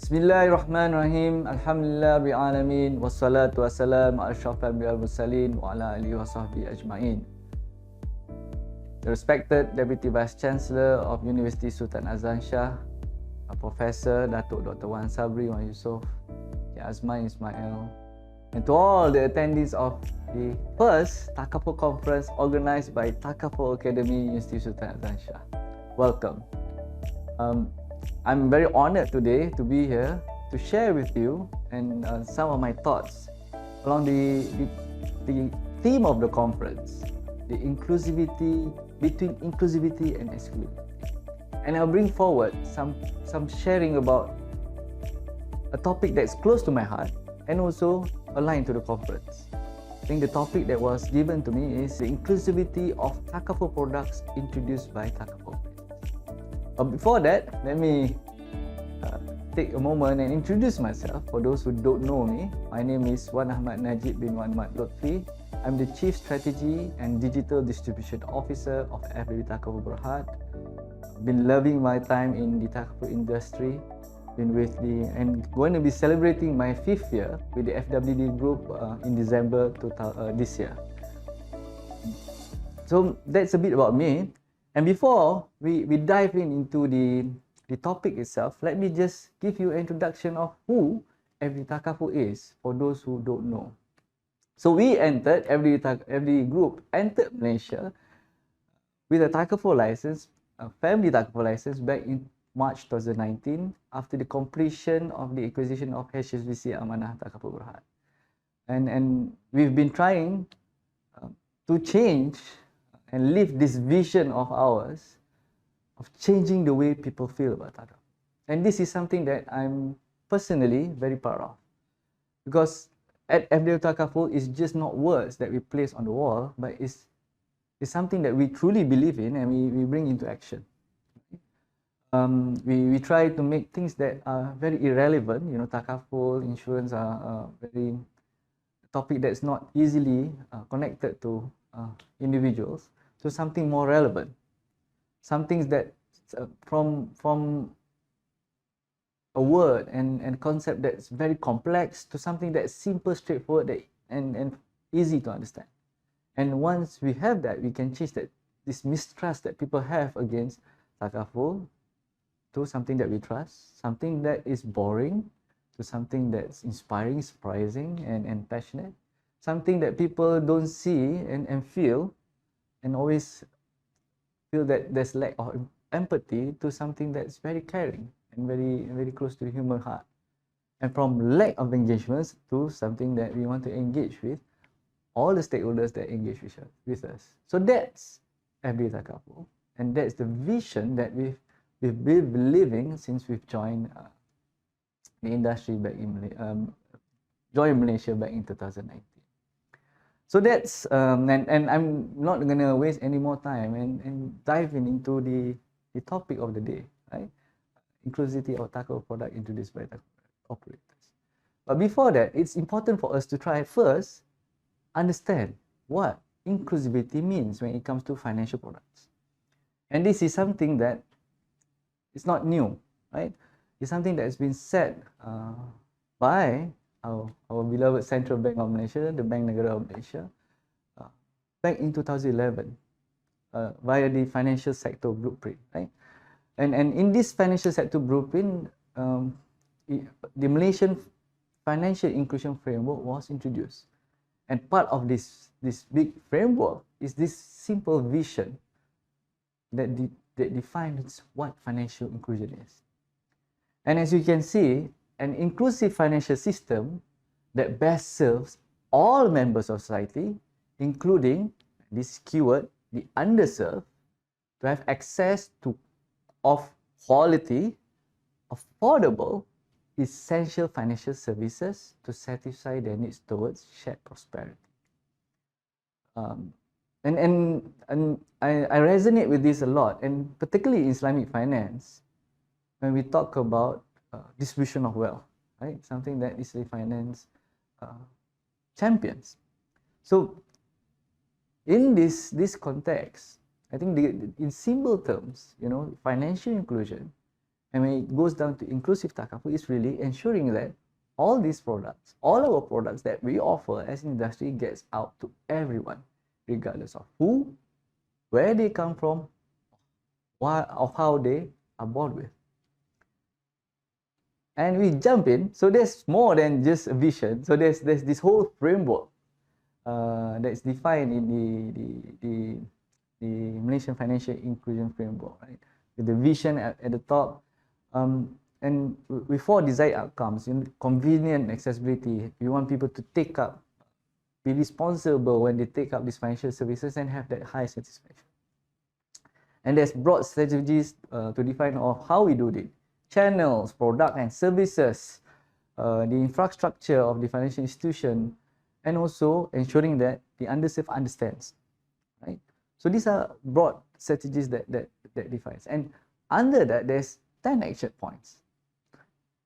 Bismillahirrahmanirrahim. Alhamdulillah rabbil alamin wassalatu wassalamu ala asyrafil anbiya'i wal mursalin wa ala alihi wa sahbihi ajma'in. The respected Deputy Vice Chancellor of University Sultan Azlan Shah, Professor Datuk Dr. Wan Sabri Wan Yusof, Azman Ismail, and to all the attendees of the first Takaful conference organized by Takaful Academy, University Sultan Azlan Shah. Welcome. I'm very honored today to be here to share with you and some of my thoughts along the theme of the conference, the inclusivity, between inclusivity and exclusivity. And I'll bring forward some sharing about a topic that's close to my heart and also aligned to the conference. I think the topic that was given to me is the inclusivity of Takaful products introduced by Takaful. But before that, let me take a moment and introduce myself. For those who don't know me, my name is Wan Ahmad Najib bin Wan Ahmad Lutfi. I'm the Chief Strategy and Digital Distribution Officer of FWD Takaful Berhad. Been loving my time in the Takaful industry. Been with and going to be celebrating my 5th year with the FWD group in December this year. So that's a bit about me. And before we dive into the topic itself, let me just give you an introduction of who FWD Takaful is for those who don't know. So we entered, every group entered Malaysia with a Takaful license, a family Takaful license back in March 2019 after the completion of the acquisition of HSBC Amanah Takaful Berhad. And we've been trying to change and live this vision of ours of changing the way people feel about Takaful. And this is something that I'm personally very proud of, because at FWD Takaful is just not words that we place on the wall, but it's something that we truly believe in and we bring into action. We try to make things that are very irrelevant, you know, Takaful, insurance are very topic that's not easily connected to individuals, to something more relevant, something that from a word and concept that's very complex to something that's simple, straightforward, and easy to understand. And once we have that, we can change this mistrust that people have against Takaful to something that we trust, something that is boring to something that's inspiring, surprising, and passionate, something that people don't see and feel, and always feel that there's lack of empathy, to something that's very caring and very close to the human heart. And from lack of engagements to something that we want to engage with all the stakeholders that engage with us. So that's FWD Takaful, and that's the vision that we've been living since we've joined the industry back in joined Malaysia back in 2019. So that's and I'm not gonna waste any more time and dive into the topic of the day, right? Inclusivity of Takaful product introduced by Takaful operators. But before that, it's important for us to try first understand what inclusivity means when it comes to financial products. And this is something that is not new, right? It's something that has been said by our beloved Central Bank of Malaysia, the Bank Negara of Malaysia, back in 2011 via the financial sector blueprint, right? And in this financial sector blueprint, the Malaysian financial inclusion framework was introduced. And part of this big framework is this simple vision that defines what financial inclusion is. And as you can see, an inclusive financial system that best serves all members of society, including this keyword, the underserved, to have access to of quality, affordable, essential financial services to satisfy their needs towards shared prosperity. And I resonate with this a lot, and particularly in Islamic finance, when we talk about distribution of wealth, right? Something that Islamic finance champions. So in this context, I think in simple terms, you know, financial inclusion And when it goes down to inclusive Takaful, it's really ensuring that all these products, all our products that we offer as an industry gets out to everyone, regardless of who, where they come from, or how they are born with. And we jump in, so there's more than just a vision. So there's this whole framework that's defined in the Malaysian Financial Inclusion Framework, right? With the vision at the top, and with 4 desired outcomes: convenient accessibility. We want people to take up, be responsible when they take up these financial services and have that high satisfaction. And there's broad strategies to define of how we do it: channels, product and services, the infrastructure of the financial institution, and also ensuring that the underserved understands, right? So these are broad strategies that defines. And under that, there's 10 action points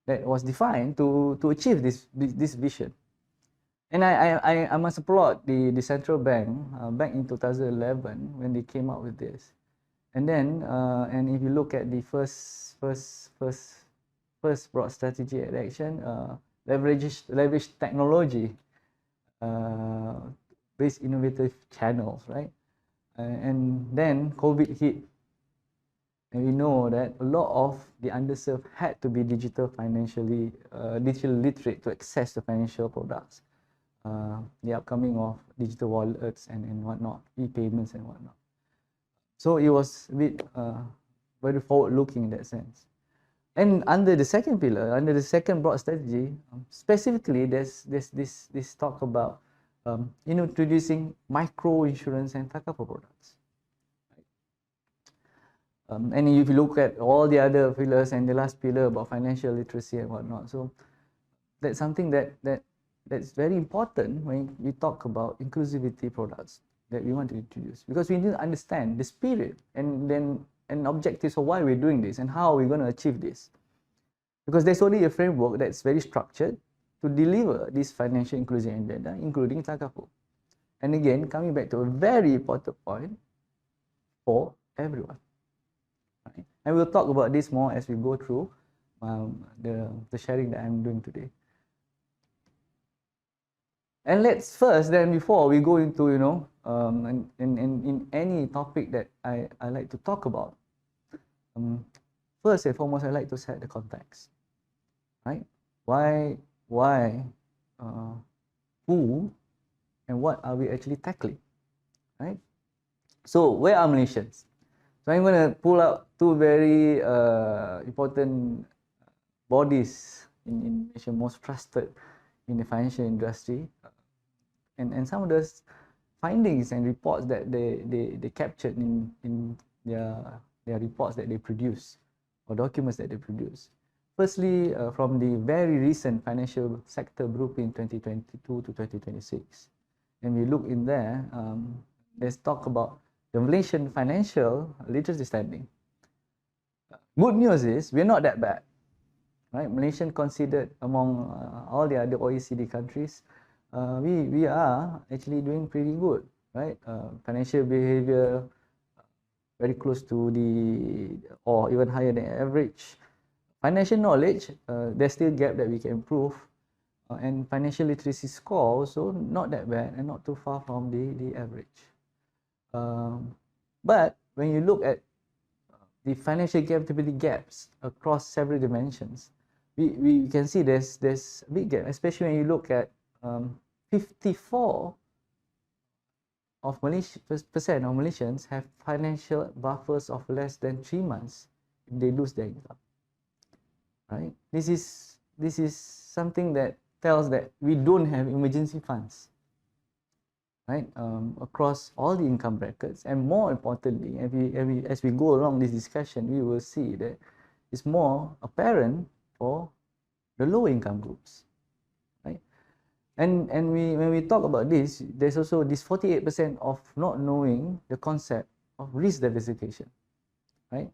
that was defined to achieve this vision. And I must applaud the central bank back in 2011 when they came up with this. And then, and if you look at the first broad strategy and action, leverage technology, based innovative channels, right? And then COVID hit, and we know that a lot of the underserved had to be digital literate to access the financial products. The upcoming of digital wallets and whatnot, e-payments and whatnot. So it was a bit very forward-looking in that sense. And under the second pillar, under the second broad strategy, specifically, there's this talk about introducing micro insurance and Takaful products. And if you look at all the other pillars and the last pillar about financial literacy and whatnot, so that's something that's very important when we talk about inclusivity products that we want to introduce, because we need to understand the spirit and objectives of why we're doing this and how we're going to achieve this. Because there's only a framework that's very structured to deliver this financial inclusion agenda, including Takaful. And again, coming back to a very important point, for everyone. Right? And we'll talk about this more as we go through the sharing that I'm doing today. And let's first, then before we go into, in any topic that I like to talk about, first and foremost, I like to set the context, right? Why, who, and what are we actually tackling, right? So where are Malaysians? So I'm going to pull out 2 very important bodies in Malaysia, most trusted in the financial industry, and some of those findings and reports that they captured in their reports that they produce, or documents that they produce. Firstly, from the very recent financial sector blueprint 2022 to 2026, and we look in there, there's talk about the Malaysian financial literacy standing. Good news is we're not that bad, right? Malaysian considered among all the other OECD countries, we are actually doing pretty good, right? Financial behavior very close to or even higher than average. Financial knowledge, there's still a gap that we can improve, and financial literacy score also not that bad and not too far from the average. But when you look at the financial capability gaps across several dimensions, we can see there's a big gap, especially when you look at 54% of Malaysians have financial buffers of less than 3 months if they lose their income. Right? This is something that tells that we don't have emergency funds, right? Across all the income brackets, and more importantly, as we go along this discussion, we will see that it's more apparent for the low income groups, right? And when we talk about this, there's also this 48% of not knowing the concept of risk diversification, right?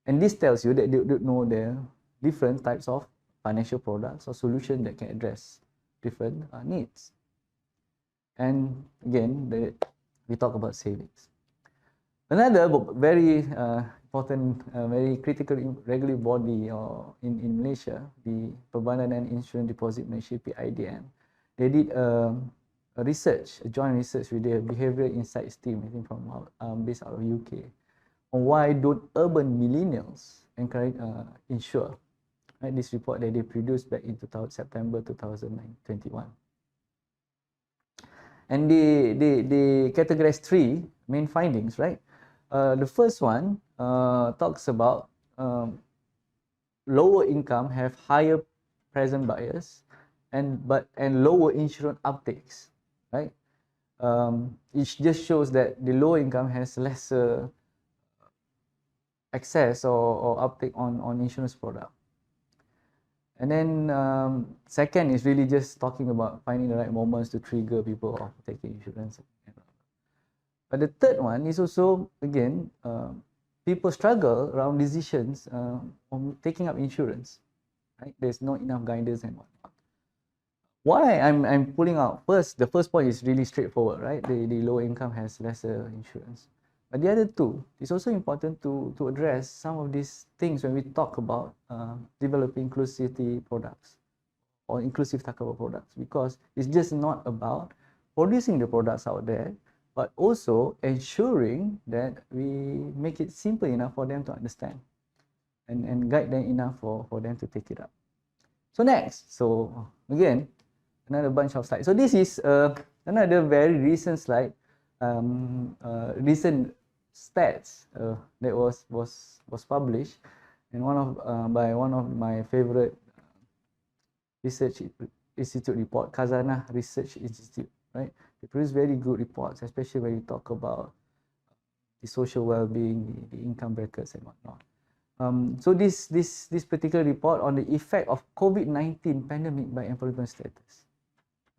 And this tells you that they don't know the different types of financial products or solutions that can address different needs. And again, we talk about savings. Another very important, very critical regulatory body or in Malaysia, the Perbankan Insurance Deposit Malaysia (PIDM), they did a joint research with their behavioral insights team, I think from based out of UK, on why don't urban millennials encourage insure. Right, this report that they produced back in September 2021. And they categorized 3 main findings, right? The first one talks about lower income have higher present bias and lower insurance uptakes, right? It just shows that the lower income has lesser access or uptake on insurance product. And then second is really just talking about finding the right moments to trigger people of taking insurance. But the third one is also, again, people struggle around decisions on taking up insurance. Right? There's not enough guidance and whatnot. Why I'm pulling out first, the first point is really straightforward, right? The low income has lesser insurance. But the other two, it's also important to address some of these things when we talk about developing inclusivity products or inclusive Takaful products, because it's just not about producing the products out there, but also ensuring that we make it simple enough for them to understand and guide them enough for them to take it up. So next, so again, another bunch of slides. So this is another very recent slide, recent stats that was published, and by one of my favorite research institute report, Kazana Research Institute, right? They produce very good reports, especially when you talk about the social well-being, the income brackets and whatnot. So this particular report on the effect of COVID-19 pandemic by employment status,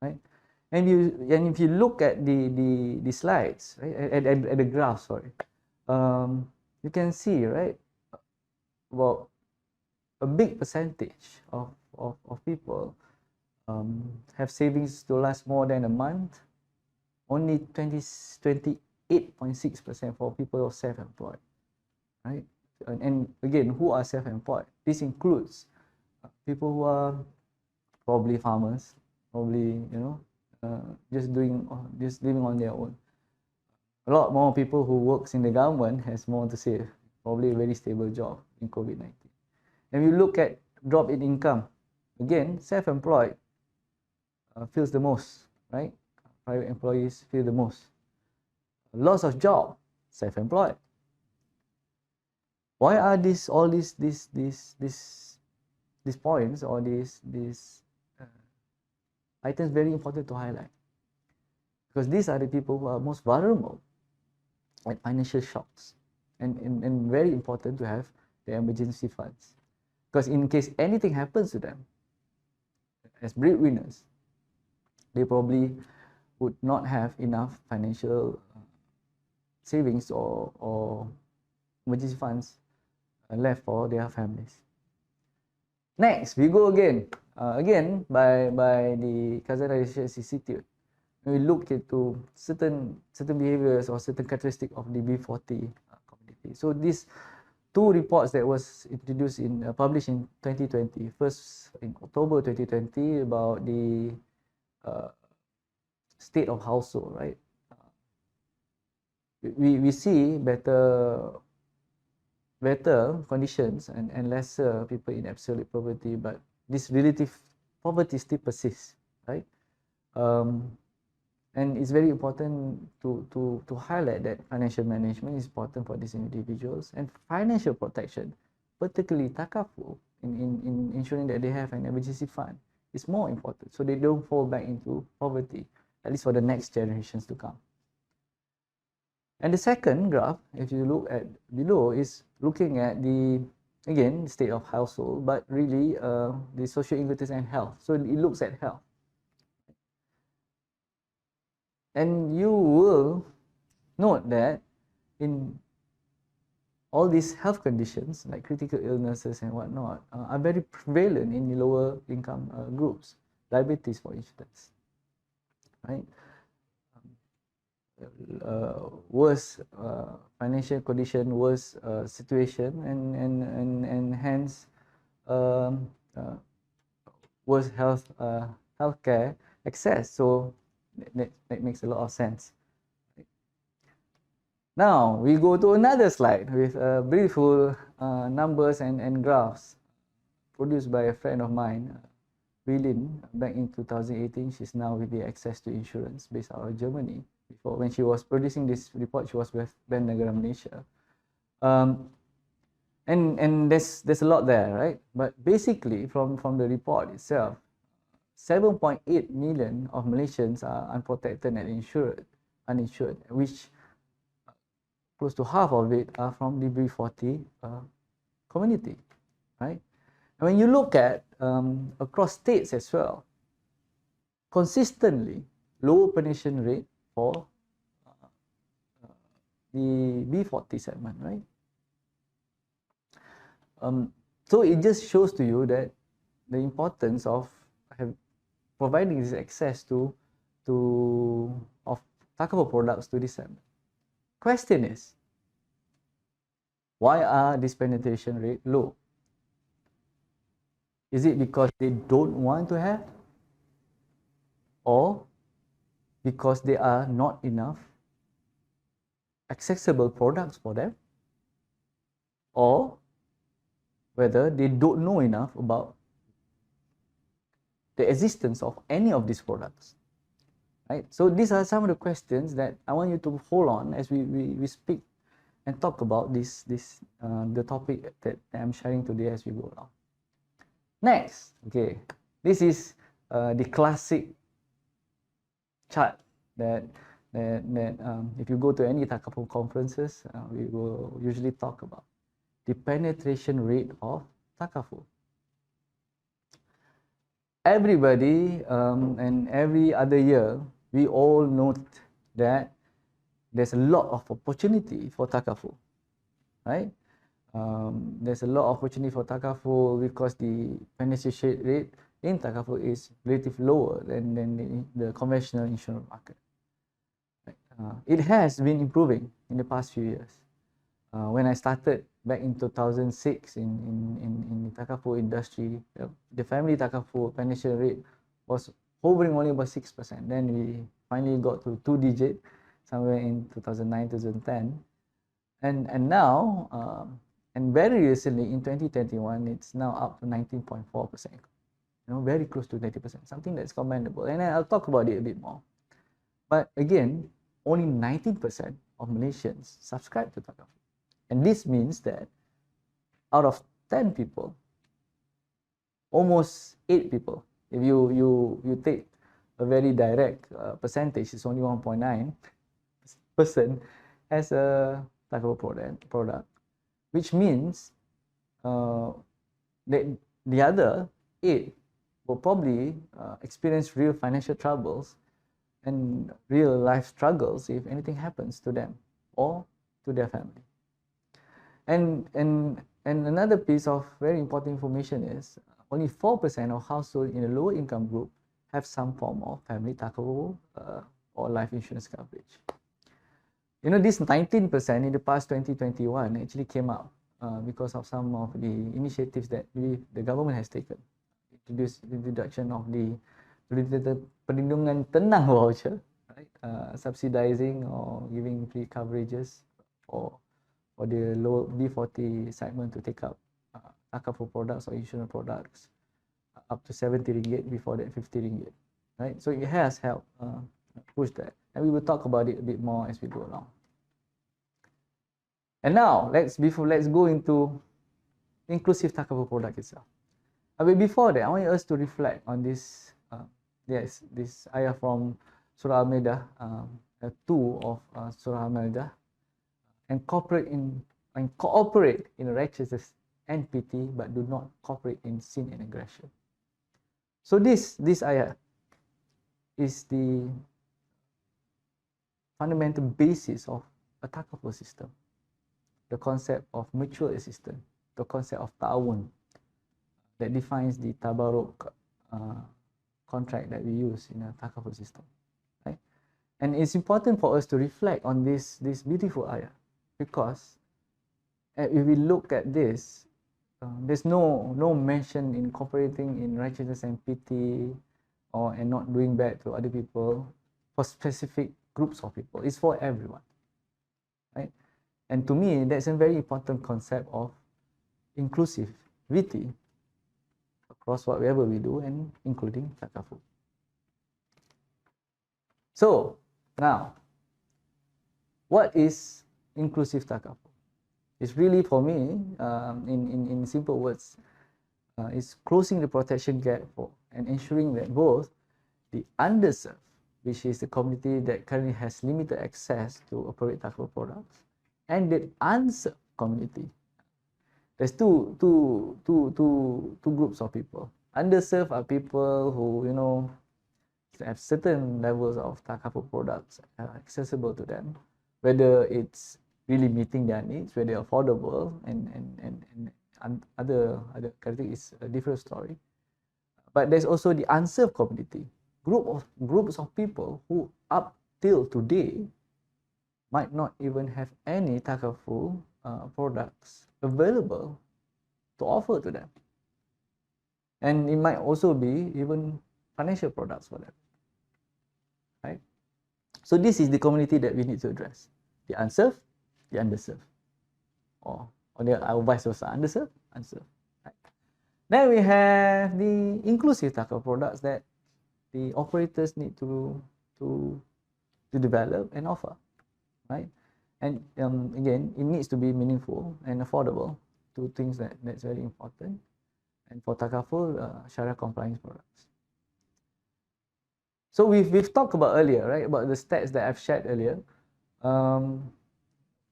right? And if you look at the slides, right, at the graph, sorry, you can see, right, about a big percentage of people have savings to last more than a month. Only 28.6% for people who are self-employed, right? And again, who are self-employed? This includes people who are probably farmers, probably, you know, just living on their own. A lot more people who works in the government has more to save, probably a very stable job in COVID-19. And we look at drop in income, again, self-employed feels the most, right? Private employees feel the most. Loss of job, self-employed. Why are all these points or these items very important to highlight? Because these are the people who are most vulnerable at financial shocks, and very important to have the emergency funds, because in case anything happens to them as breadwinners, they probably would not have enough financial savings or emergency funds left for their families. Next, we go again by the Kazana Research Institute. We look into certain behaviors or certain characteristics of the B40 community. So these 2 reports that was introduced published in 2020. First in October 2020 about the state of household, right? We see better conditions and lesser people in absolute poverty, but this relative poverty still persists, right? And it's very important to highlight that financial management is important for these individuals, and financial protection, particularly Takaful, in ensuring that they have an emergency fund, is more important, so they don't fall back into poverty, at least for the next generations to come. And the second graph, if you look at below, is looking at the state of household, but really the social inequities and health. So it looks at health. And you will note that in all these health conditions, like critical illnesses and whatnot, are very prevalent in the lower income groups. Diabetes, for instance, right? worse financial condition, worse situation, and hence um, uh, worse healthcare access. So that makes a lot of sense. Now we go to another slide with beautiful numbers and graphs produced by a friend of mine, Wilin, back in 2018. She's now with the Access to Insurance based out of Germany. Before, when she was producing this report, she was with Bank Negara Malaysia. And there's a lot there, right? But basically, from the report itself, 7.8 million of Malaysians are unprotected and uninsured, which close to half of it are from the B40 community, right? And when you look at across states as well, consistently low penetration rate for the B40 segment, right? So it just shows to you that the importance of providing this access to of Takaful products to this segment. Question is, why are this penetration rate low? Is it because they don't want to have, or because there are not enough accessible products for them, or whether they don't know enough about the existence of any of these products, right? So these are some of the questions that I want you to hold on as we speak and talk about the topic that I'm sharing today as we go along. Next, okay, this is the classic chart that if you go to any Takaful conferences, we will usually talk about the penetration rate of Takaful. Everybody and every other year, we all note that there's a lot of opportunity for Takaful, right? There's a lot of opportunity for Takaful because the penetration rate in Takaful is relatively lower than the conventional insurance market. It has been improving in the past few years. When I started back in 2006 in the Takaful industry, the family Takaful penetration rate was hovering only about 6%. Then we finally got to 2-digit somewhere in 2009, 2010. And now, and very recently in 2021, it's now up to 19.4%. Very close to 90%, something that's commendable. And I'll talk about it a bit more. But again, only 19% of Malaysians subscribe to Takaful. And this means that out of 10 people, almost 8 people, if you take a very direct percentage, it's only 1.9% has a Takaful product, which means that the other 8 will probably experience real financial troubles and real life struggles if anything happens to them or to their family. And another piece of very important information is only 4% of households in a lower income group have some form of family Takaful or life insurance coverage. This 19% in the past 2021 actually came up because of some of the initiatives that the government has taken. Introduced the introduction of the Perlindungan Tenang voucher, right? Subsidizing or giving free coverages for the low B40 segment to take up Takaful products or insurance products up to 70 ringgit, before that 50 ringgit, right? So it has helped push that, and we will talk about it a bit more as we go along. And now let's go into inclusive Takaful product itself. But before that, I want us to reflect on this this ayah from Surah Al-Maidah, 2 of Surah Al-Maidah, and cooperate in righteousness and pity, but do not cooperate in sin and aggression. So this ayah is the fundamental basis of a Takaful system. The concept of mutual assistance, the concept of ta'awun, that defines the tabaruk contract that we use in a Takaful system, right? And it's important for us to reflect on this beautiful ayah, because if we look at this, there's no mention in cooperating in righteousness and pity, and not doing bad to other people for specific groups of people. It's for everyone, right? And to me, that's a very important concept of inclusivity across whatever we do, and including Takaful. So now, what is inclusive Takaful? It's really, for me, in simple words, it's closing the protection gap for and ensuring that both the underserved, which is the community that currently has limited access to operate Takaful products, and the unserved community. There's two groups of people. Underserved are people who, have certain levels of Takaful products accessible to them, whether it's really meeting their needs, whether affordable, and other character is a different story. But there's also the unserved community, groups of people who up till today might not even have any Takaful products available to offer to them, and it might also be even financial products for them, right? So this is the community that we need to address: the unserved, the underserved, or vice versa, underserved, unserved. Right? Then we have the inclusive Takaful products that the operators need to develop and offer, right? And again, it needs to be meaningful and affordable, two things that's very important. And for Takaful, Sharia compliance products. So we've talked about earlier, right, about the stats that I've shared earlier.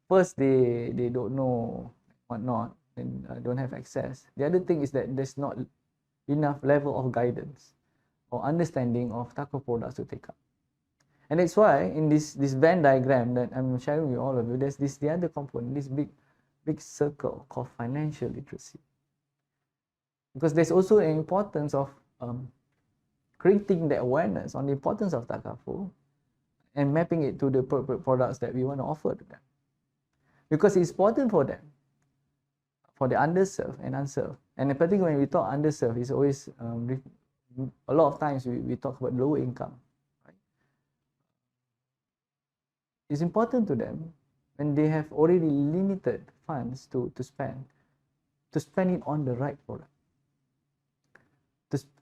First, they don't know whatnot and don't have access. The other thing is that there's not enough level of guidance or understanding of Takaful products to take up. And that's why in this Venn diagram that I'm sharing with all of you, there's the other component, this big circle called financial literacy. Because there's also an importance of creating the awareness on the importance of Takaful and mapping it to the products that we want to offer to them. Because it's important for them, for the underserved and unserved. And particularly when we talk underserved, it's always, a lot of times we talk about low income. Right? It's important to them when they have already limited funds to spend it on the right product.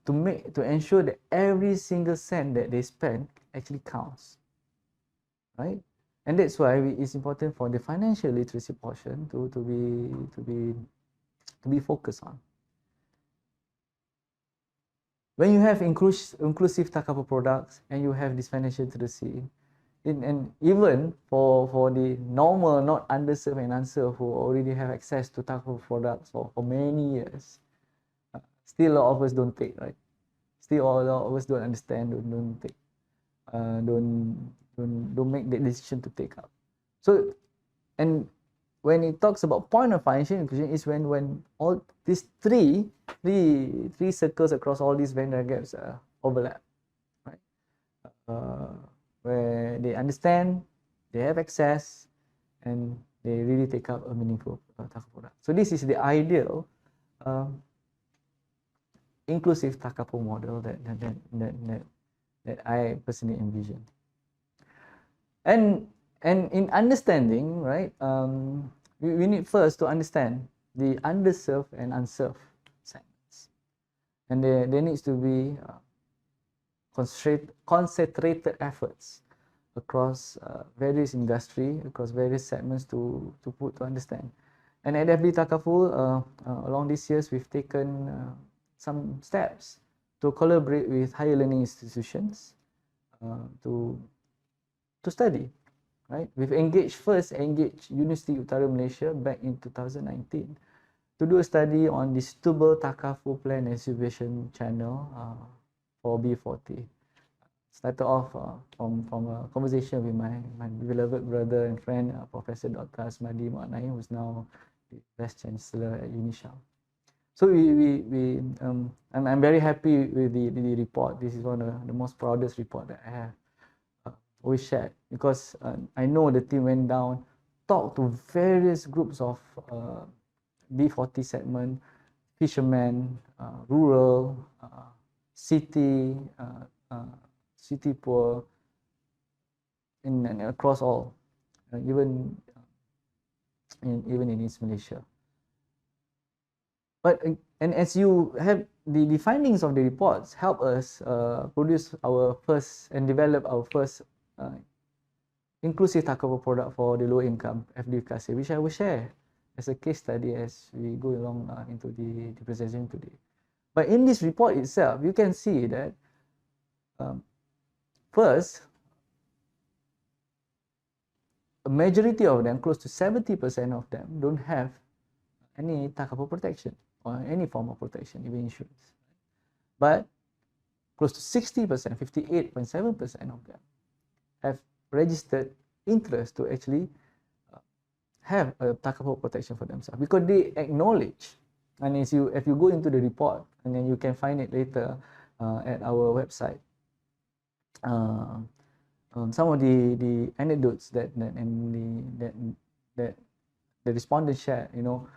To ensure that every single cent that they spend actually counts, right? And that's why it's important for the financial literacy portion to be focused on. When you have inclusive Takaful products and you have this financial literacy, and even for the normal, not underserved and unserved who already have access to Takaful products for many years, still a lot of us don't take, right? Still a lot of us don't understand, don't take, don't make the decision to take up. So, and when it talks about point of financial inclusion is when all these three circles across all these Venn gaps overlap, right? Where they understand, they have access, and they really take up a meaningful Takaful product. So this is the ideal inclusive Takaful model that I personally envision. And in understanding, right, we need first to understand the underserved and unserved segments, and there needs to be concentrated efforts across various industry, across various segments to understand. And at FB Takaful, along these years, we've taken some steps to collaborate with higher learning institutions to study, right? We've engaged University Utara Malaysia back in 2019 to do a study on the suitable Takaful plan and supervision channel for B40. Started off from a conversation with my beloved brother and friend, Professor Dr. Asmadi Maknai, who's now the Vice Chancellor at UNISHAL. So I'm very happy with the report. This is one of the most proudest report that I have we shared, because I know the team went down, talked to various groups of B40 segment, fishermen, rural, city, city poor, and across all, even in East Malaysia. But and as you have the findings of the reports help us produce our first and develop our first inclusive Takaful product for the low income FD class A, which I will share as a case study as we go along into the presentation today. But in this report itself, you can see that first, a majority of them, close to 70% of them, don't have any Takaful protection or any form of protection, even insurance. But close to 60%, 58.7% of them have registered interest to actually have a Takaful protection for themselves, because they acknowledge, and if you go into the report, and then you can find it later at our website, some of the anecdotes that the respondents share, you know,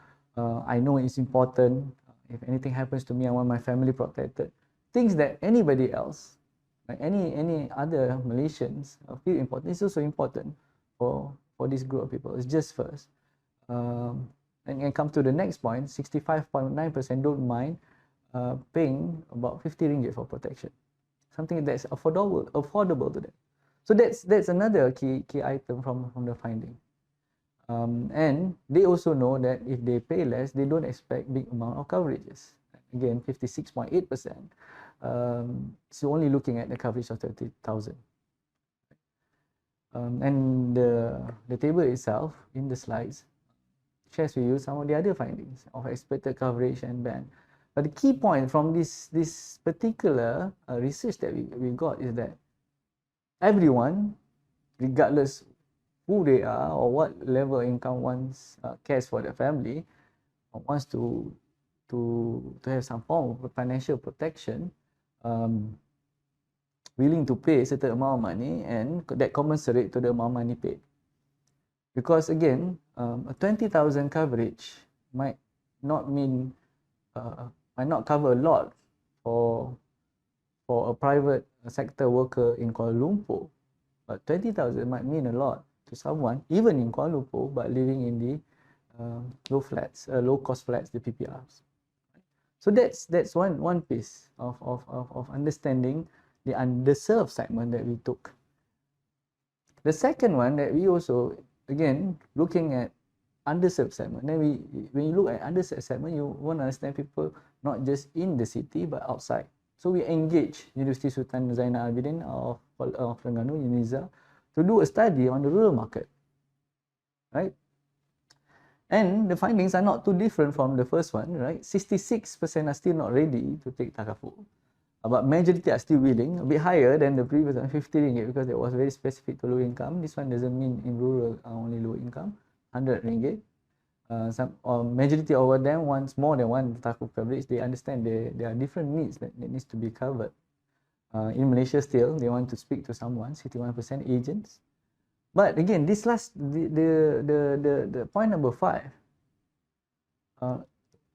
I know it's important. If anything happens to me, I want my family protected. Things that anybody else, like any other Malaysians, feel important. It's also important for this group of people. It's just first. And come to the next point, 65.9% don't mind paying about 50 ringgit for protection, something that's affordable to them. So that's another key item from the finding. And they also know that if they pay less, they don't expect big amount of coverages. Again, 56.8%. So only looking at the coverage of 30,000. And the table itself in the slides shares with you some of the other findings of expected coverage and band. But the key point from this particular research that we got is that everyone, regardless who they are or what level of income one cares for their family, wants to have some form of financial protection, willing to pay a certain amount of money, and that commensurate to the amount of money paid. Because again, a 20,000 coverage might not mean might not cover a lot for a private sector worker in Kuala Lumpur, but 20,000 might mean a lot to someone even in Kuala Lumpur but living in the low cost flats, the PPRs. So that's one piece of understanding the underserved segment that we took. The second one that we also, again, looking at underserved segment. Then when you look at underserved segment, you want to understand people not just in the city but outside. So we engage University Sultan Zainal Abidin of Terengganu, UNIZA, to do a study on the rural market, right? And the findings are not too different from the first one, right? 66% are still not ready to take Takaful, but majority are still willing, a bit higher than the previous one, 50 ringgit, because it was very specific to low income. This one doesn't mean in rural only low income, 100 ringgit. Majority of them wants more than one Takaful coverage. They understand there are different needs that needs to be covered. In Malaysia still, they want to speak to someone, 61% agents. But again, this last, the point number 5,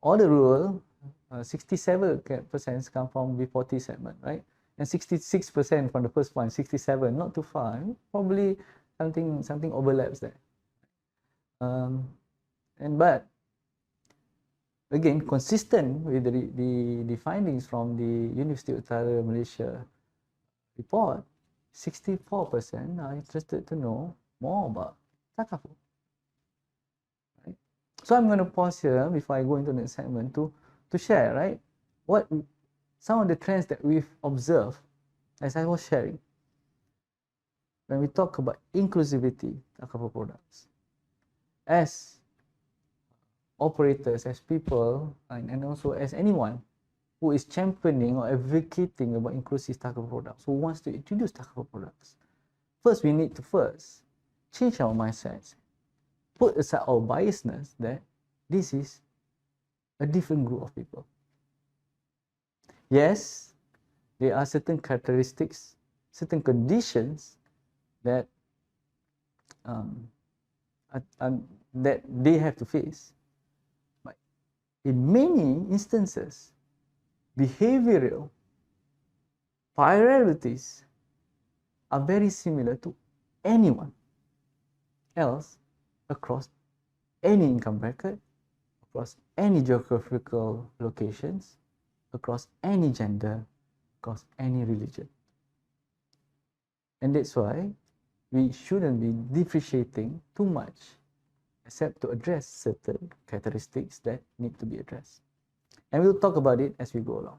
all the rural, 67% come from B40 segment, right? And 66% from the first one, 67, not too far. Probably something overlaps there. But again, consistent with the findings from the University of Utara Malaysia report, 64% are interested to know more about Takaful. Right? So I'm going to pause here before I go into the next segment to share, right, what some of the trends that we've observed as I was sharing when we talk about inclusivity Takaful products. As operators, as people, and also as anyone who is championing or advocating about inclusive Takaful products, who wants to introduce Takaful products, first we need to change our mindsets, put aside our biasness that this is a different group of people. Yes, there are certain characteristics, certain conditions that that they have to face. But in many instances, behavioral priorities are very similar to anyone else across any income bracket, across any geographical locations, across any gender, across any religion. And that's why we shouldn't be differentiating too much, except to address certain characteristics that need to be addressed. And we'll talk about it as we go along.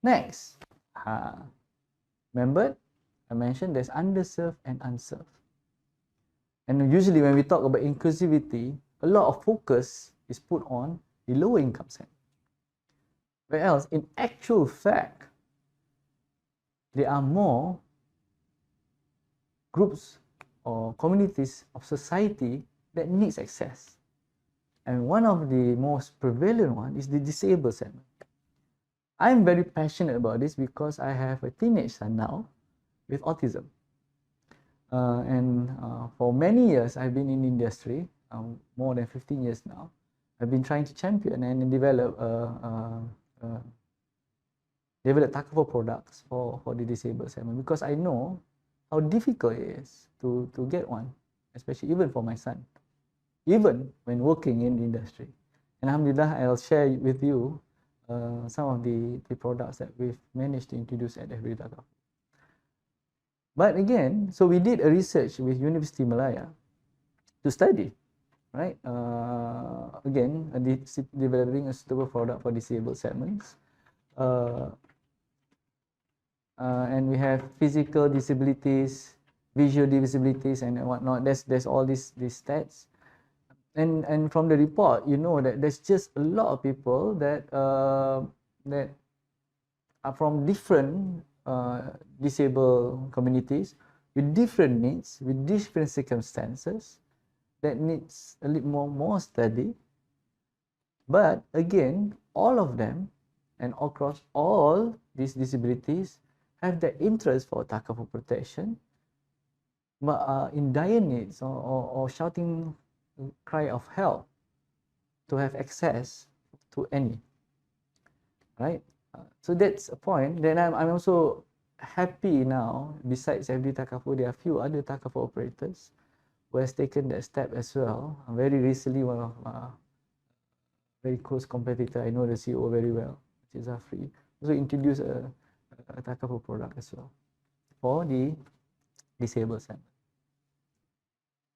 Next, remember I mentioned there's underserved and unserved. And usually when we talk about inclusivity, a lot of focus is put on the lower income segment. Whereas in actual fact, there are more groups or communities of society that needs access. And one of the most prevalent one is the disabled segment. I'm very passionate about this because I have a teenage son now with autism. And for many years, I've been in the industry, more than 15 years now. I've been trying to champion and develop Takaful products for the disabled segment, because I know how difficult it is to get one, especially even for my son, even when working in the industry. And alhamdulillah, I'll share with you some of the products that we've managed to introduce at Takaful. But again, so we did a research with University Malaya to study, right? Again, developing a suitable product for disabled segments. And we have physical disabilities, visual disabilities, and whatnot. There's all these stats. And from the report, you know that there's just a lot of people that that are from different disabled communities with different needs, with different circumstances, that needs a little more study. But again, all of them and across all these disabilities have the interest for Takaful protection, but are in dire needs or shouting cry of help to have access to any, right? So that's a point. Then I'm also happy now, besides FD Takaful, there are a few other Takaful operators who has taken that step as well. Very recently, one of very close competitor, I know the CEO very well, which is Zafri, also introduced a Takaful product as well for the disabled segment.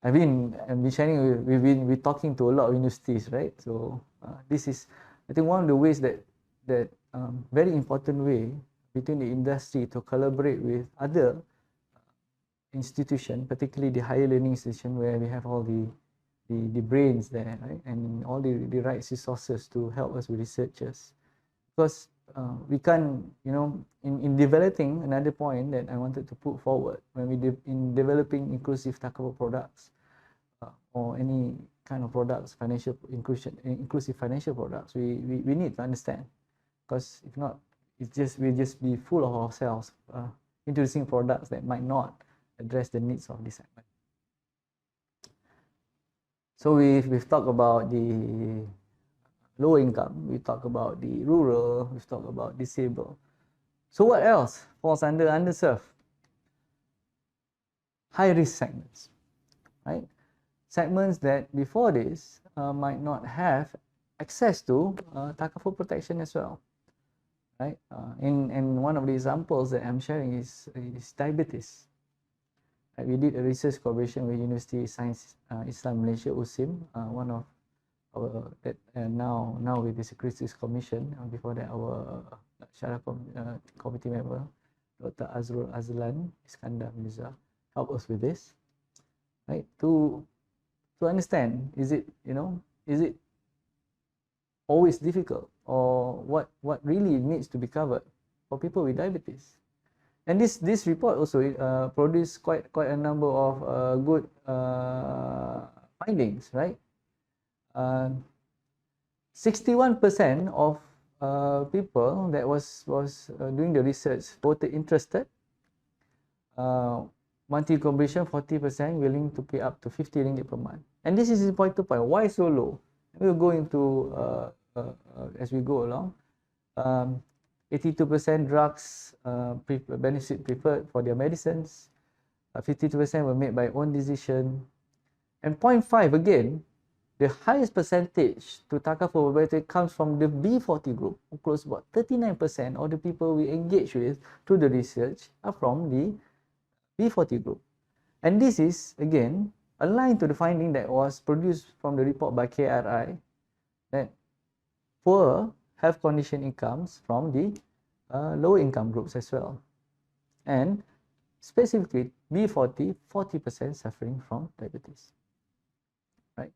I've been sharing, we've been talking to a lot of universities, right? So this is, I think, one of the ways that very important way between the industry to collaborate with other institutions, particularly the higher learning institution, where we have all the brains there, right? And all the right resources to help us with researchers. Because we can't, you know, in developing, another point that I wanted to put forward, when we in developing inclusive Takaful products or any kind of products, financial inclusion, inclusive financial products, we need to understand, because if not, we'll just be full of ourselves, introducing products that might not address the needs of this segment. So we've talked about the low income, we talk about the rural, we've talked about disabled. So what else falls under underserved? High risk segments, right? Segments that before this might not have access to Takaful protection as well, right? And one of the examples that I'm sharing is diabetes. Right? We did a research collaboration with University Science Islam Malaysia, USIM, one of our now with the Securities Commission. Before that, our Syarah committee member, Dr. Azrul Azlan Iskandar Mirza, helped us with this, right? To understand, is it always difficult, or what really needs to be covered for people with diabetes? And this report also produced quite a number of good findings, right? 61% of people that was doing the research voted interested. monthly contribution 40%, willing to pay up to 50 ringgit per month. And this is important point. Why so low? We'll go into as we go along. 82% drugs benefit preferred for their medicines. 52% were made by own decision. And 0.5 again, the highest percentage to Takaful benefit comes from the B40 group, who close about 39% of the people we engage with through the research are from the B40 group. And this is, again, aligned to the finding that was produced from the report by KRI that poor health condition incomes from the low income groups as well. And specifically, B40, 40% suffering from diabetes. Right?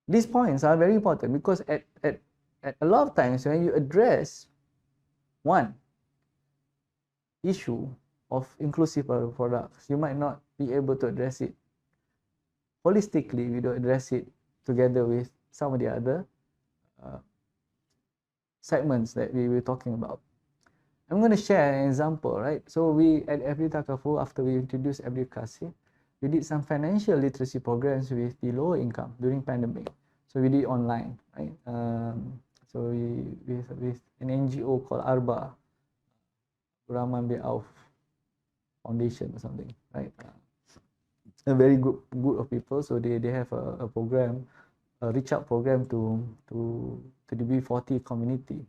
These points are very important because at a lot of times when you address one issue of inclusive products, you might not be able to address it holistically. We don't address it together with some of the other segments that we were talking about. I'm going to share an example, right? So we at FD Takaful, after we introduced advocacy, we did some financial literacy programs with the lower income during pandemic. So we did online, right? So we with an NGO called ARBA, Rahman bin Auf Foundation or something, right? A very good of people. So they have a program, a reach out program to the B40 community.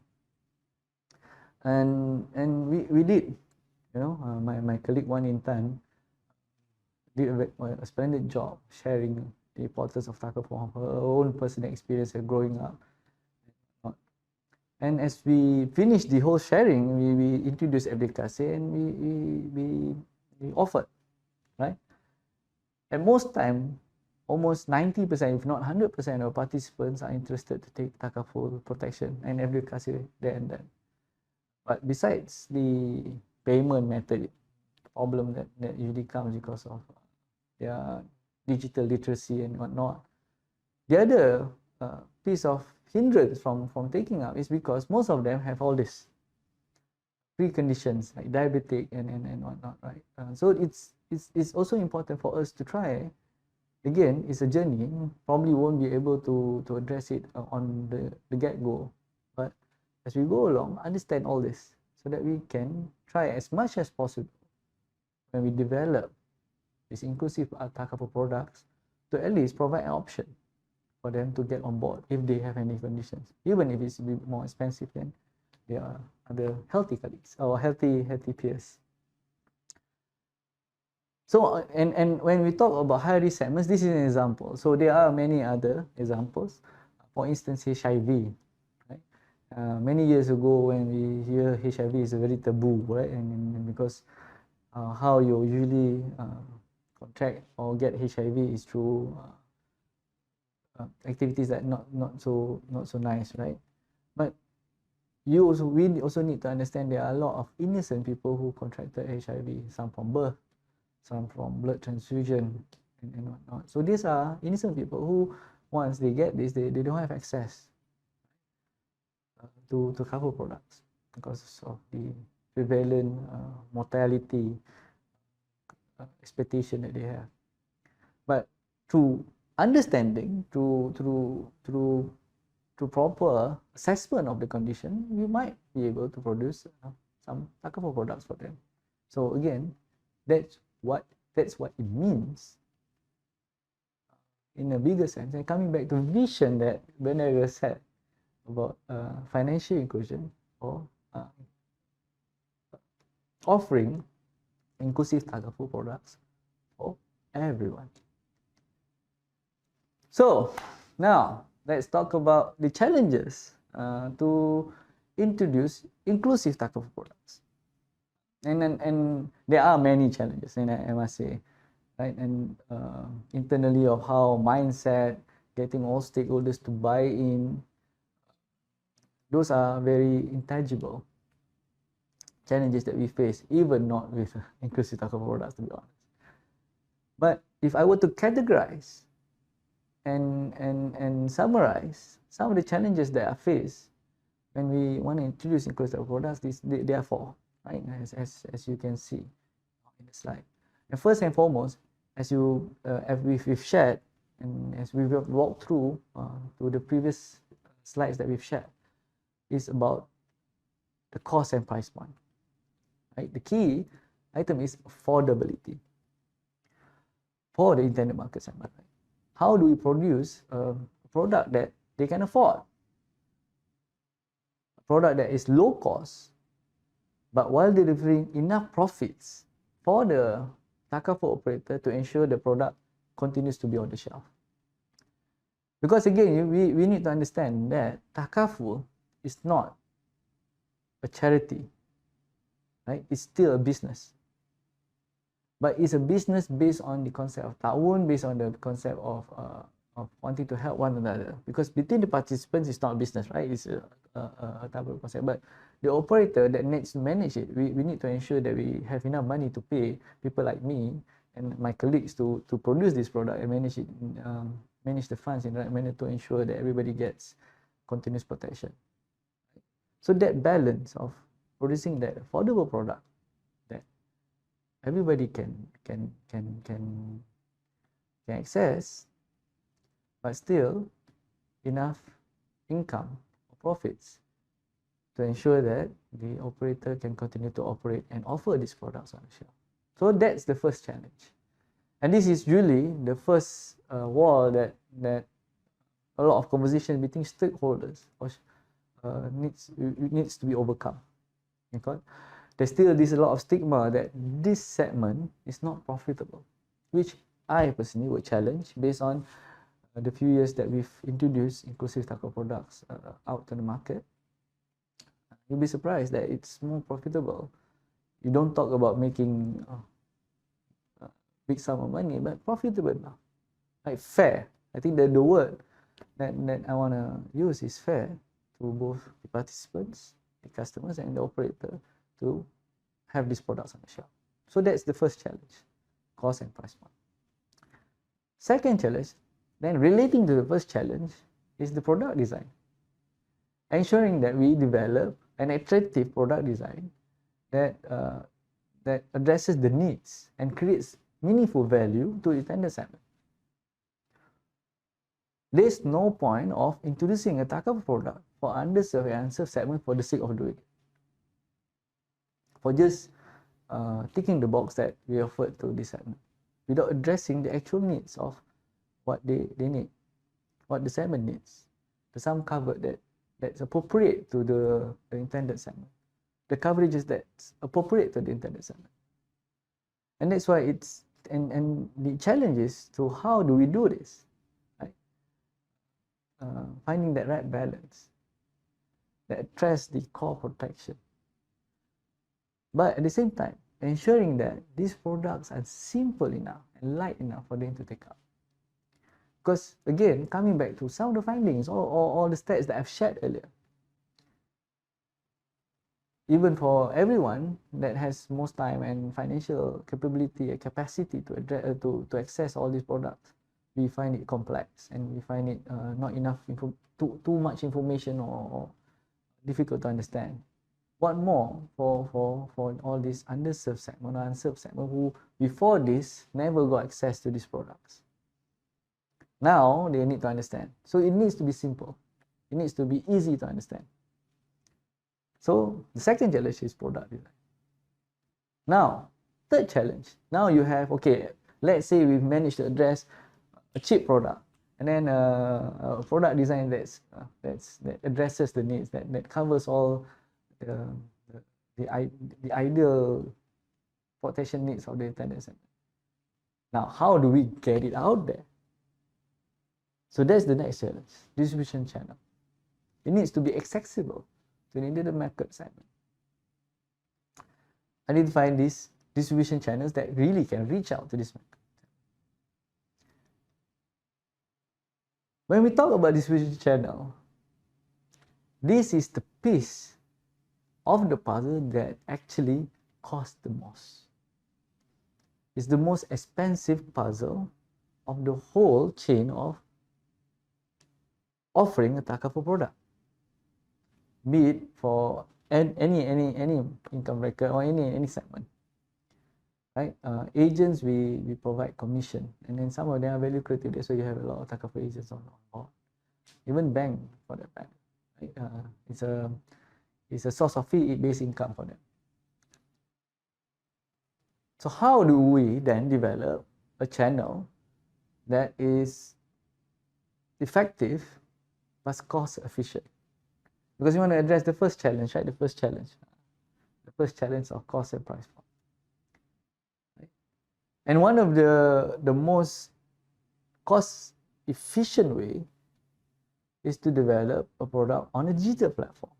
And we did, you know, my colleague Wan Intan did a splendid job sharing the importance of Takaful, her own personal experience of growing up. And as we finished the whole sharing, we introduced advocacy and we offered, right? At most time, almost 90%, if not 100% of participants are interested to take Takaful protection and advocacy there and then. But besides the payment method problem that usually comes because of their digital literacy and whatnot, the other piece of hindrance from taking up is because most of them have all this preconditions like diabetic and whatnot, right? So it's also important for us to try. Again, it's a journey. Probably won't be able to address it on the get-go, but as we go along, understand all this so that we can try as much as possible when we develop these inclusive Takaful products to at least provide an option for them to get on board if they have any conditions, even if it's a bit more expensive than their other healthy colleagues or healthy peers. So, and when we talk about high risk segments, this is an example. So there are many other examples. For instance, HIV. Right? Many years ago, when we hear HIV is a very taboo, right? And because how you usually contract or get HIV is through activities that not so nice, right? But we also need to understand there are a lot of innocent people who contracted HIV, some from birth, some from blood transfusion and whatnot. So these are innocent people who, once they get this, they don't have access to Takaful products because of the prevalent mortality expectation that they have. But through understanding, through proper assessment of the condition, we might be able to produce some Takaful products for them. So again, that's what it means in a bigger sense. And coming back to vision that Bernard said about financial inclusion or offering inclusive Takaful products for everyone. So now let's talk about the challenges to introduce inclusive Takaful products. And there are many challenges, and I must say, right? And internally of how mindset, getting all stakeholders to buy in, those are very intangible challenges that we face, even not with inclusive Takaful products, to be honest. But if I were to categorize and summarize some of the challenges that are faced when we want to introduce inclusive products, there are four, right? As you can see, in the slide. And first and foremost, as we've shared, and as we've walked through the previous slides that we've shared, is about the cost and price point. Right? The key item is affordability for the intended market segment. Right? How do we produce a product that they can afford? A product that is low cost, but while delivering enough profits for the Takaful operator to ensure the product continues to be on the shelf. Because again, we need to understand that Takaful is not a charity, right? It's still a business. But it's a business based on the concept of ta'awun, based on the concept of wanting to help one another. Because between the participants, it's not a business, right? It's a type of concept. But the operator that needs to manage it, we need to ensure that we have enough money to pay people like me and my colleagues to produce this product and manage it, manage the funds in the right manner to ensure that everybody gets continuous protection. So that balance of producing that affordable product that everybody can access, but still enough income or profits to ensure that the operator can continue to operate and offer these products on the shelf. So that's the first challenge. And this is really the first wall that a lot of conversation between stakeholders needs to be overcome. Because there's still a lot of stigma that this segment is not profitable, which I personally would challenge based on the few years that we've introduced inclusive tackle products out to the market. You'll be surprised that it's more profitable. You don't talk about making big sum of money, but profitable now. Like fair. I think that the word that I want to use is fair to both the participants, the customers, and the operator to have these products on the shelf. So that's the first challenge, cost and price point. Second challenge, then relating to the first challenge, is the product design. Ensuring that we develop an attractive product design that addresses the needs and creates meaningful value to the intended segment. There's no point of introducing a Takaful product for underserved and unserved segment for the sake of doing it. For just ticking the box that we offered to this segment, without addressing the actual needs of what they need, what the segment needs, the sum covered that's appropriate to the intended segment, the coverages that's appropriate to the intended segment. And that's why it's, and the challenge is to how do we do this, right? Finding that right balance that address the core protection, but at the same time ensuring that these products are simple enough and light enough for them to take up. Because again, coming back to some of the findings or the stats that I've shared earlier, even for everyone that has most time and financial capability and capacity to address, to access all these products, we find it complex and we find it not enough too much information or difficult to understand. What more for all these underserved segment or unserved segment who before this never got access to these products. Now they need to understand. So it needs to be simple. It needs to be easy to understand. So the second challenge is product design. Now, third challenge. Now you have, okay, let's say we've managed to address a cheap product, and then a product design that addresses the needs, that covers all the ideal protection needs of the intended segment. Now, how do we get it out there? So that's the next challenge, distribution channel. It needs to be accessible to the intended market segment. Identifying these distribution channels that really can reach out to this market. When we talk about distribution channel, this is the piece of the puzzle that actually costs the most. It's the most expensive puzzle of the whole chain of offering a Takaful product, be it for any income bracket or any segment. right? Agents, we provide commission, and then some of them are value creative. That's why you have a lot of Takaful agents on board. Even bank for that matter, right? It's a source of fee-based income for them. So how do we then develop a channel that is effective but cost efficient? Because you want to address the first challenge, right? The first challenge of cost and price point. Right? And one of the most cost efficient way is to develop a product on a digital platform,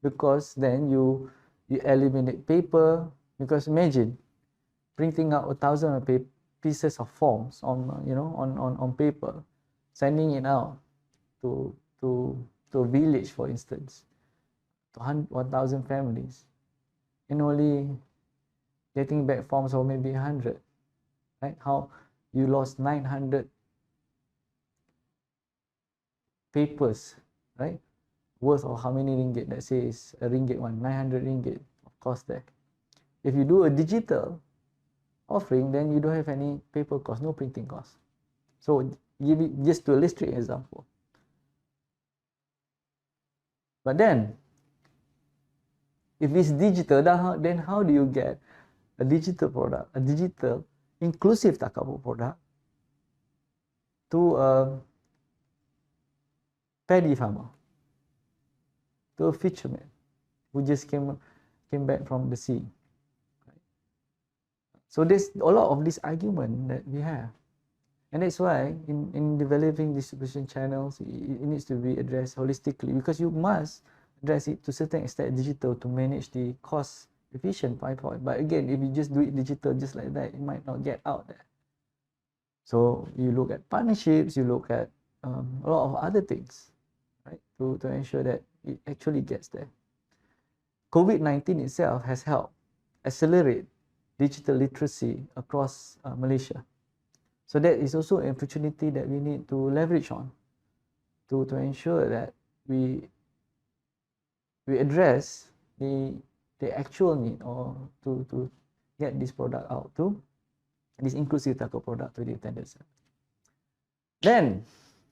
because then you eliminate paper. Because imagine printing out 1,000 pieces of forms on on paper, sending it out to a village, for instance, to 1,000 families, and only getting back forms of maybe 100, right? How you lost 900 papers, right? Worth of how many ringgit? Let's say is a ringgit one, 900 ringgit of cost there. If you do a digital offering, then you don't have any paper cost, no printing cost. So give it just to illustrate an example. But then, if it's digital, then how do you get a digital product, a digital inclusive Takaful product to a paddy farmer, to a fisherman who just came back from the sea? So there's a lot of this argument that we have. And that's why in developing distribution channels, it needs to be addressed holistically, because you must address it to a certain extent digital to manage the cost efficient price point. But again, if you just do it digital just like that, it might not get out there. So you look at partnerships, you look at a lot of other things, right, to ensure that it actually gets there. COVID-19 itself has helped accelerate digital literacy across Malaysia. So that is also an opportunity that we need to leverage on to ensure that we address the actual need, or to get this product out to this inclusive Takaful product to the intended sector. Then,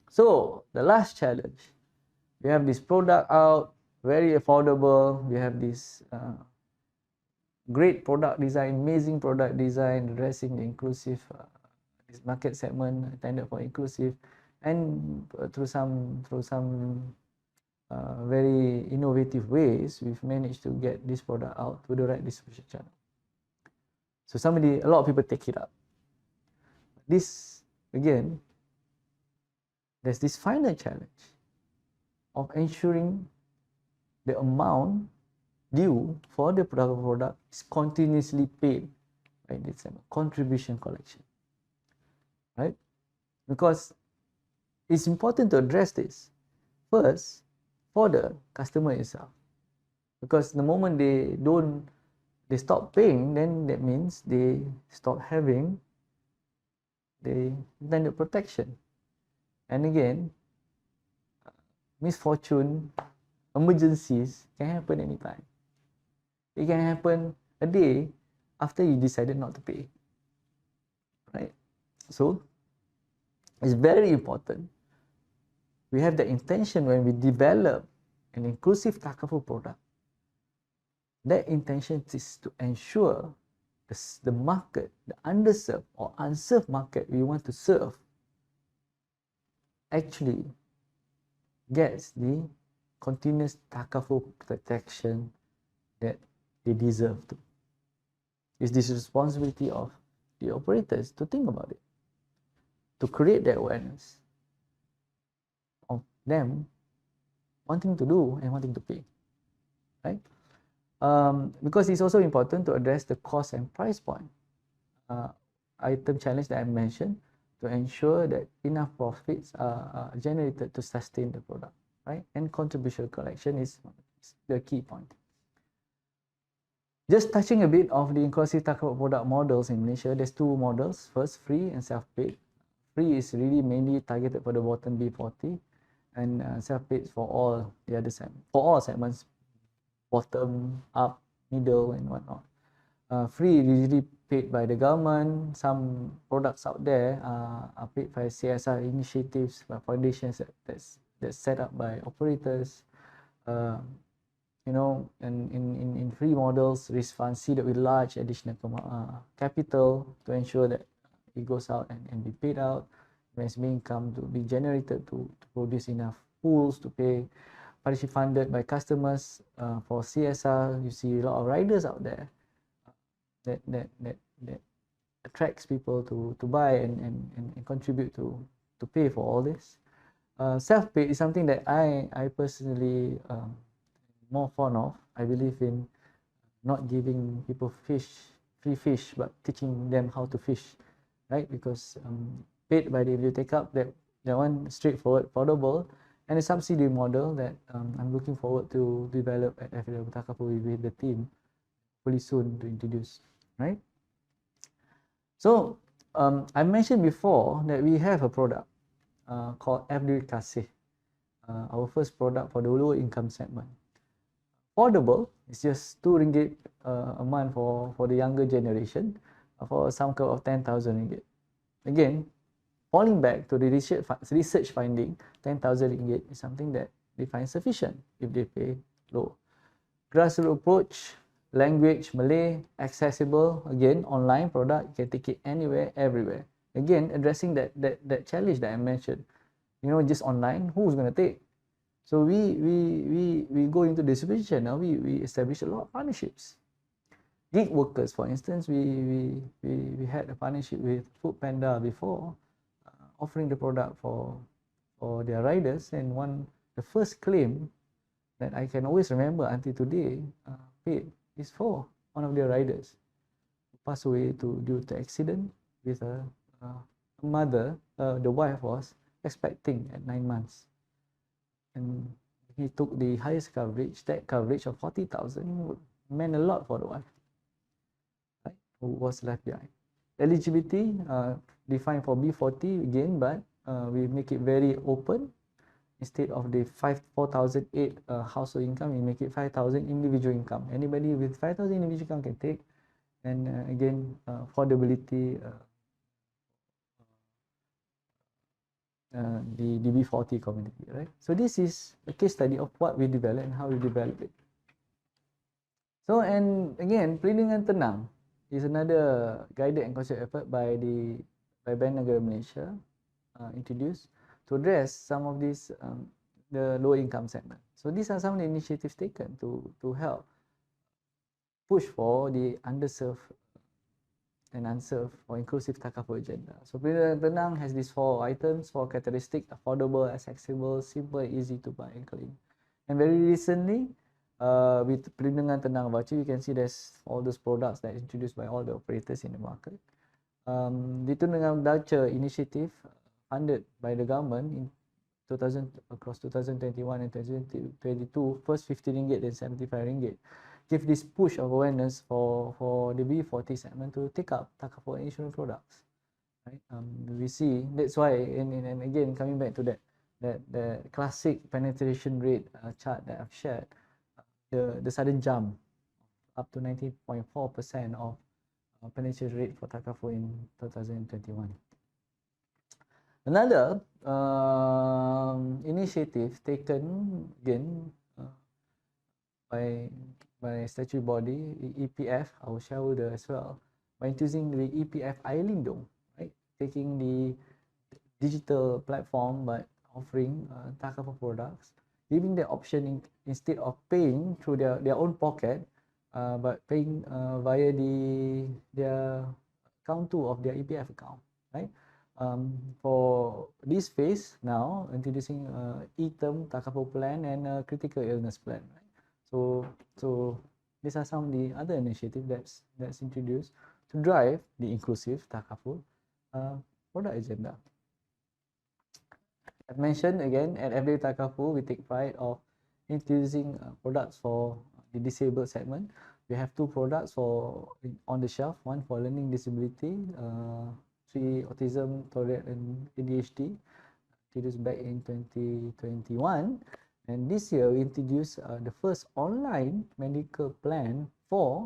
so the last challenge, we have this product out, very affordable. We have this great product design, amazing product design, addressing the inclusive this market segment intended for inclusive, and through some very innovative ways, we've managed to get this product out to the right distribution channel. So a lot of people take it up. This, again, there's this final challenge of ensuring the amount due for the product is continuously paid by this contribution collection, right? Because it's important to address this first for the customer itself, because the moment they stop paying, then that means they stop having the intended protection. And again, misfortune, emergencies can happen anytime. It can happen a day after you decided not to pay, right? So it's very important we have the intention when we develop an inclusive Takaful product. That intention is to ensure the market, the underserved or unserved market we want to serve, actually gets the continuous Takaful protection that they deserve to. It's this responsibility of the operators to think about it, to create that awareness of them wanting to do and wanting to pay, right? Because it's also important to address the cost and price point item challenge that I mentioned, to ensure that enough profits are generated to sustain the product, right? And contribution collection is the key point. Just touching a bit of the inclusive Takaful product models in Malaysia, there's two models. First, free and self-paid. Free is really mainly targeted for the bottom B40, and self-paid for all the other segments, for all segments, bottom, up, middle, and whatnot. free, usually paid by the government. Some products out there are paid by CSR initiatives, by foundations that's set up by operators. You know, and in free models, risk funds seeded with large additional capital to ensure that it goes out and be paid out. Investment income to be generated to produce enough pools to pay, partially funded by customers. For CSR, you see a lot of riders out there that attracts people to buy and contribute to pay for all this. Self-pay is something that I personally more fond of. I believe in not giving people free fish, but teaching them how to fish, right? Because paid by the you take up that one straightforward, affordable, and a subsidy model that I'm looking forward to develop at FW Takaful with the team pretty soon to introduce, right? So I mentioned before that we have a product called FW Kasih, our first product for the lower income segment. Affordable, it's just RM2 a month for the younger generation, for a sum of 10,000 ringgit. Again, falling back to the research finding, 10,000 ringgit is something that they find sufficient if they pay low. Grassroots approach, language, Malay, accessible, again, online product, you can take it anywhere, everywhere. Again, addressing that challenge that I mentioned. You know, just online, who's going to take? So we go into distribution. Now we establish a lot of partnerships. Gig workers, for instance, we had a partnership with Food Panda before, offering the product for their riders, and the first claim that I can always remember until today paid is for one of their riders who passed away due to accident with a mother. The wife was expecting at 9 months. And he took the highest coverage, that coverage of 40,000 meant a lot for the wife, right, who was left behind. Eligibility defined for B40 again, but we make it very open. Instead of the 4,008 household income, we make it 5,000 individual income. Anybody with 5,000 individual income can take, and again, affordability. The B40 community, right? So this is a case study of what we develop and how we develop it. So, and again, Perlindungan Tenang is another guided and concept effort by Bank Negara Malaysia, introduced to address some of these the low income segment. So these are some of the initiatives taken to help push for the underserved and unserved or inclusive Takaful agenda. So Perlindungan Tenang has these 4 items, 4 characteristics: affordable, accessible, simple, easy to buy and claim. And very recently, with Perlindungan Tenang voucher, you can see there's all those products that are introduced by all the operators in the market. The Perlindungan voucher initiative funded by the government in across 2021 and 2022, first RM50 then RM75, give this push of awareness for the B40 segment to take up Takaful insurance products. Right? We see that's why, and again coming back to the classic penetration rate chart that I've shared, the sudden jump up to 90.4% of penetration rate for Takaful in 2021. Another initiative taken again by statutory body, EPF, our shareholder as well, by introducing the EPF Airlindung, right? Taking the digital platform but offering Takaful products, giving the option instead of paying through their own pocket, but paying via their account 2 of their EPF account, right? For this phase now, introducing e-term Takaful plan and a critical illness plan, right? So these are some of the other initiatives that's introduced to drive the inclusive Takaful product agenda. As mentioned again, at FW Takaful, we take pride of introducing products for the disabled segment. We have 2 products on the shelf, one for learning disability, 3 autism, Tourette, and ADHD, introduced back in 2021. And this year, we introduced the first online medical plan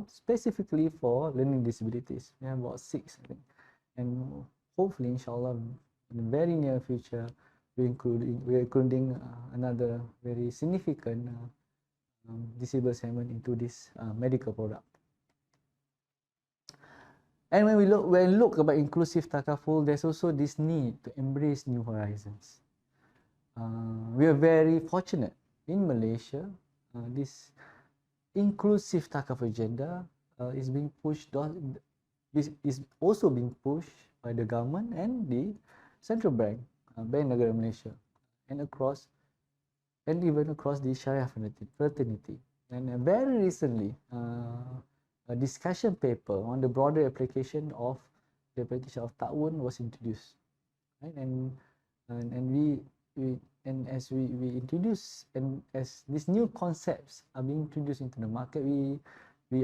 specifically for learning disabilities. We have about 6, I think, and hopefully, inshallah, in the very near future, we're including another very significant disabled segment into this medical product. And when we look about inclusive Takaful, there's also this need to embrace new horizons. We are very fortunate in Malaysia. This inclusive Takaful agenda is being pushed. Is also being pushed by the government and the central bank, Bank Negara Malaysia, and even across the Sharia fraternity. And very recently, a discussion paper on the broader application of ta'awun was introduced, right? And as we introduce, and as these new concepts are being introduced into the market, we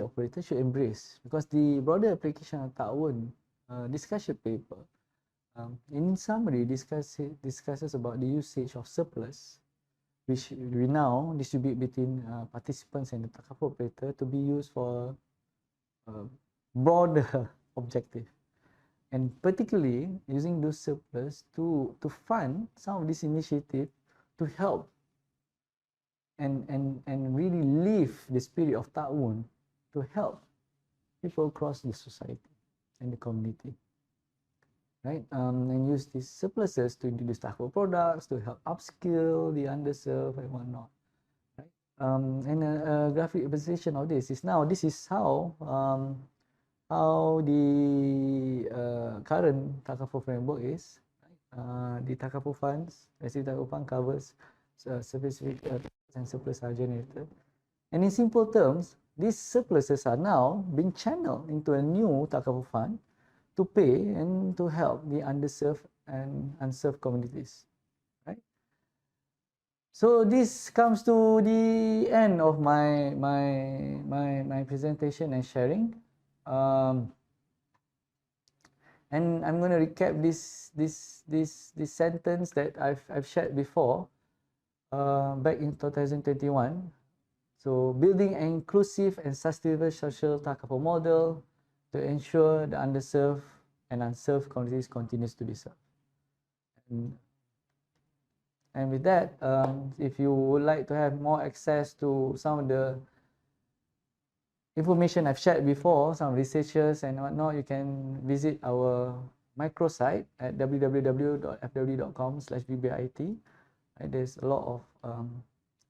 operators should embrace, because the broader application of ta'awun discussion paper, in summary, discusses about the usage of surplus, which we now distribute between participants and the Takaful operator to be used for broader objective, and particularly using those surplus to fund some of this initiative to help and really live the spirit of ta'awun, to help people across the society and the community, right? And use these surpluses to introduce Takaful products to help upskill the underserved and whatnot. And a graphic representation of this is how the current Takaful framework is. The Takaful funds, passive Takaful fund covers specific and surplus are generated. And in simple terms, these surpluses are now being channeled into a new Takaful fund to pay and to help the underserved and unserved communities. So this comes to the end of my presentation and sharing, and I'm going to recap this sentence that I've shared before, back in 2021. So building an inclusive and sustainable social Takaful model to ensure the underserved and unserved communities continues to be served. And with that, if you would like to have more access to some of the information I've shared before, some researchers and whatnot, you can visit our microsite at www.fwd.com/vbit. There's a lot of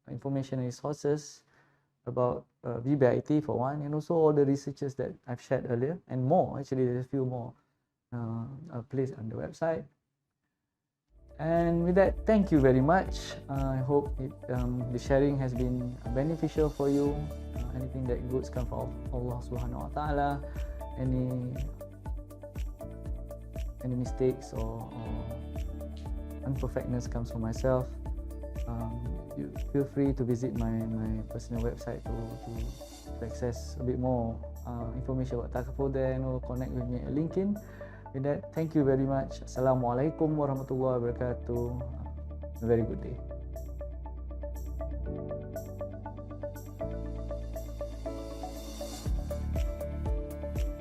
information and resources about VBIT for one, and also all the researchers that I've shared earlier, and more. Actually, there's a few more placed on the website. And with that, thank you very much. I hope the sharing has been beneficial for you. Anything that goods come from Allah Subhanahu Wa Taala, any mistakes or unperfectness comes from myself. You feel free to visit my personal website to access a bit more information about Takaful there, and or connect with me at LinkedIn. With that, thank you very much. Assalamualaikum warahmatullahi wabarakatuh. A very good day.